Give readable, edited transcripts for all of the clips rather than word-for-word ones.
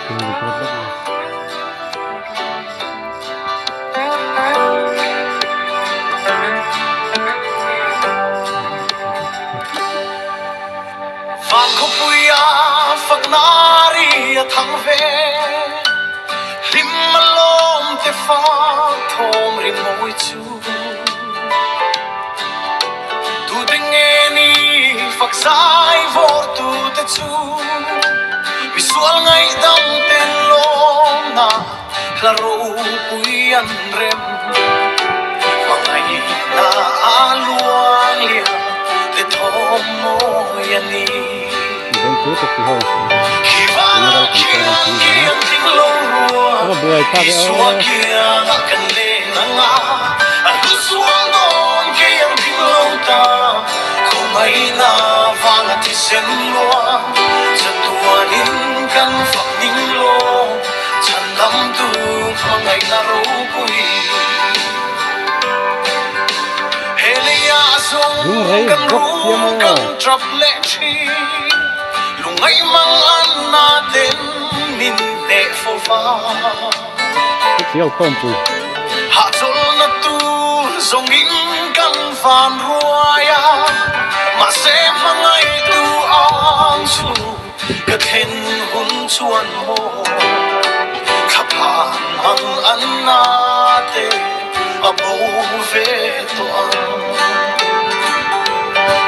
Van ko puya fagnari at hangve Limmalom te fa thom rimoi chu Tu dingeni faksai vor tu te chu Visual ngai dam ten lom na klaro puyan rem Mangai na aluang lia te thom mo yani Hivana kiang kiang ting long rua Isua kiang akan lenanga Aku suang don kiang ting long ta Kung ay na vanga tisen lua Satuanin kan fak ning lo Chandam tu mangay na rupui Helia asong kan rum kan trap lechi Lungay mang natin minde fova Hatol na tu zongin kan van ruaya Mase mangay tu ang su Kathen hun chuan mo Kapang ang anate Abo veto ang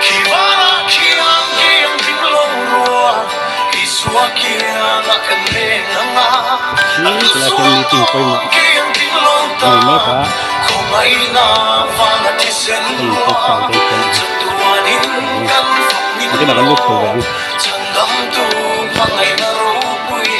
Kivana kiang kiang tinglong rua Isua kiang akan lenanga Alusuang kiang tinglong ta Kung ay na fanatisen lua Satuanin kan fakning lo Chandam tu pangay na rupui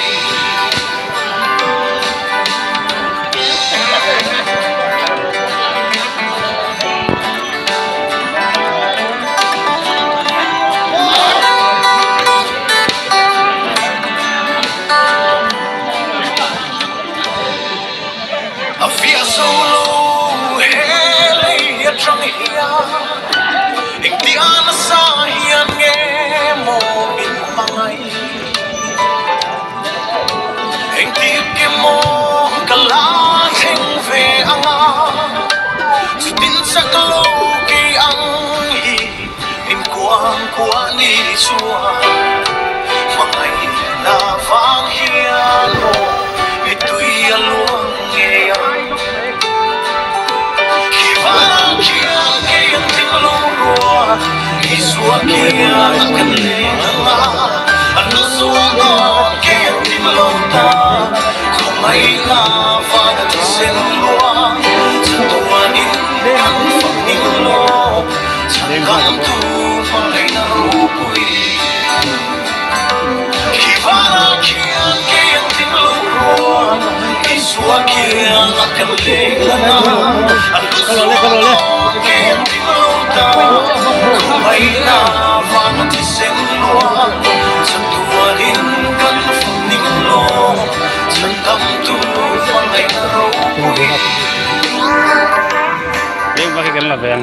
Afia solo hele ya trăng hiya Ing ti ana sa hiyan nge mo min mangay Ing ti ke mo kalating ve anga Sutin sa kalo ki ang hi Ing kuang kuwa ni chua Mangay na vang hiyan mo Ito'y aluang ngayon Kivana kiang kiang tinglong rua Isua kiang akan lenanga Alusuang kiang tinglong ta Kung ay na fanatisen lua Satuanin kan fakning lo Chandam tu mangay na rupui Kivana kiang kiang tinglong rua Isua kiang akan lenanga Alusuang kiang tinglong ta Kung ay na fanatisen lua Satuanin kan fakning lo Chandam tu mangay na rupui Yung bakit ganun lang ba yan?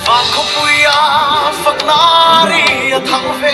Van ko puya fagnari at hangve